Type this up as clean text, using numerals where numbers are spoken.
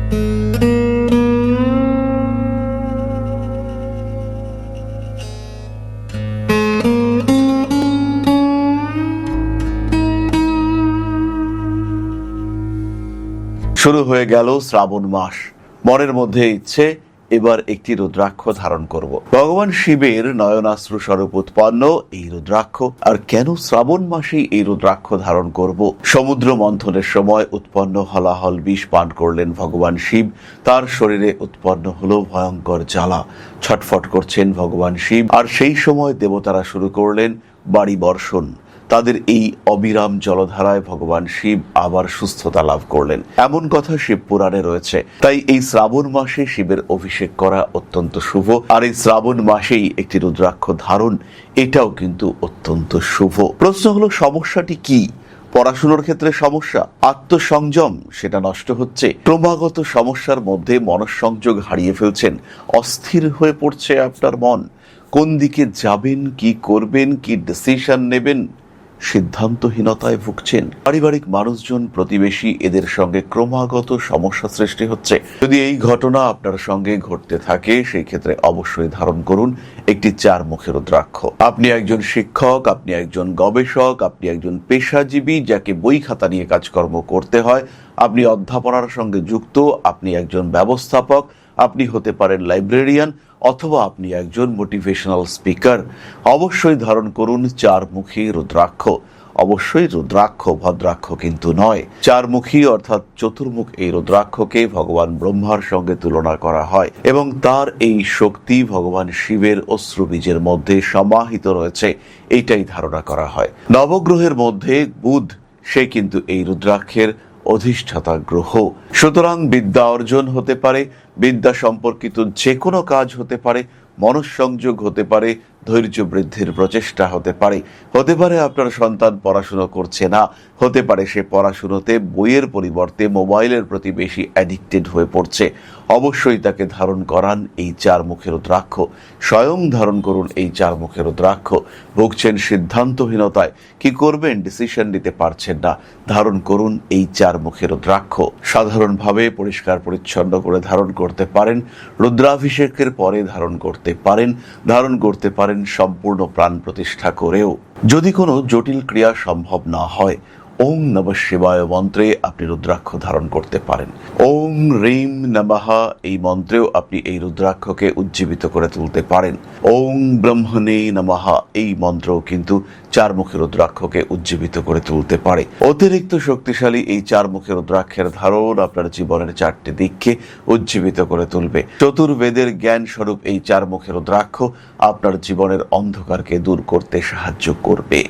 শুরু হয়ে গেল শ্রাবণ মাস। মনের মধ্যে ইচ্ছে এবার একটি রুদ্রাক্ষ ধারণ করব। ভগবান শিবের নয়নাশ্রু স্বরূপ উৎপন্ন এই রুদ্রাক্ষ। আর কেন শ্রাবণ মাসেই এই রুদ্রাক্ষ ধারণ করব? সমুদ্র মন্থনের সময় উৎপন্ন হলাহল বিষ পান করলেন ভগবান শিব। তার শরীরে উৎপন্ন হলো ভয়ঙ্কর জ্বালা। ছটফট করছেন ভগবান শিব। আর সেই সময় দেবতারা শুরু করলেন বাড়ি বর্ষণ। তাদের এই অবিরাম জলধারায় ভগবান শিব আবার সুস্থতা লাভ করলেন, এমন কথা শিব পুরাণে রয়েছে। তাই এই শ্রাবণ মাসে শিবের অভিষেক করা অত্যন্ত শুভ। আর এই শ্রাবণ মাসেই একটি রুদ্রাক্ষ ধারণ, এটাও কিন্তু অত্যন্ত শুভ। প্রশ্ন হলো, সমস্যাটি কি? পড়াশোনার ক্ষেত্রে সমস্যা, আত্মসংযম সেটা নষ্ট হচ্ছে, ক্রমাগত সমস্যার মধ্যে মনঃসংযোগ হারিয়ে ফেলছেন, অস্থির হয়ে পড়ছে আপনার মন, কোন দিকে যাবেন, কি করবেন, কি ডিসিশন নেবেন, সিদ্ধান্তহীনতায় ভুগছেন, পারিবারিক মানুষজন, প্রতিবেশী, এদের সঙ্গে ক্রমাগত সমস্যা সৃষ্টি হচ্ছে। যদি এই ঘটনা আপনার সঙ্গে ঘটতে থাকে, সেই ক্ষেত্রে অবশ্যই ধারণ করুন একটি 4 মুখের রুদ্রাক্ষ। আপনি একজন শিক্ষক, আপনি একজন গবেষক, আপনি একজন পেশাজীবী যাকে বই খাতা নিয়ে কাজকর্ম করতে হয়, আপনি অধ্যাপনার সঙ্গে যুক্ত, আপনি একজন ব্যবস্থাপক, আপনি হতে পারেন লাইব্রেরিয়ান, অথবা আপনি একজন মোটিভেশনাল স্পিকার, অবশ্যই ধারণ করুন 4 মুখী রুদ্রাক্ষ। অবশ্যই রুদ্রাক্ষ, ভদ্রাক্ষ কিন্তু নয়। 4 মুখী অর্থাৎ চতুর্মুখ এই রুদ্রাক্ষকে ভগবান ব্রহ্মার সঙ্গে তুলনা করা হয় এবং তার এই শক্তি ভগবান শিবের অশ্রুবীজের মধ্যে সমাহিত রয়েছে, এইটাই ধারণা করা হয়। নবগ্রহের মধ্যে বুধ, সে কিন্তু এই রুদ্রাক্ষের অধিষ্ঠাতা গ্রহ। সুতরাং বিদ্যা অর্জন হতে পারে, বিদ্যা সম্পর্কিত যে কোনো কাজ হতে পারে, মনঃসংযোগ হতে পারে, ধৈর্য বৃদ্ধির প্রচেষ্টা হতে পারে, হতে পারে আপনার সন্তান পড়াশুনো করছে না, হতে পারে সে পড়াশুনোতে বইয়ের পরিবর্তে মোবাইলের প্রতি বেশি অ্যাডিক্টেড হয়ে পড়ছে। অবশ্যই তাকে ধারণ করান এই 4 মুখের রুদ্রাক্ষ। স্বয়ং ধারণ করুন এই 4 মুখের রুদ্রাক্ষ। ভুগছেন সিদ্ধান্তহীনতায়, কি করবেন ডিসিশন নিতে পারছেন না, ধারণ করুন এই 4 মুখের রুদ্রাক্ষ। সাধারণভাবে পরিষ্কার পরিচ্ছন্ন করে ধারণ করতে পারেন, রুদ্রাভিষেকের পরে ধারণ করতে পারেন, ধারণ করতে পারেন সম্পূর্ণ প্রাণ প্রতিষ্ঠা করেও। যদি কোনো জটিল ক্রিয়া সম্ভব না হয়, ওং নমঃ শিবায় মন্ত্রে আপনি রুদ্রাক্ষ ধারণ করতে পারেন। ওং রিম নমঃ এই মন্ত্রেও আপনি এই রুদ্রাক্ষকে উজ্জীবিত করে তুলতে পারেন। ওং ব্রহ্মণে নমঃ এই মন্ত্রও কিন্তু 4 মুখের রুদ্রাক্ষকে উজ্জীবিত করে তুলতে পারে। অতিরিক্ত শক্তিশালী এই 4 মুখের রুদ্রাক্ষের ধারণ আপনার জীবনের 4টি দিককে উজ্জীবিত করে তুলবে। চতুর্বেদের জ্ঞান স্বরূপ এই 4 মুখের রুদ্রাক্ষ আপনার জীবনের অন্ধকারকে দূর করতে সাহায্য করবে।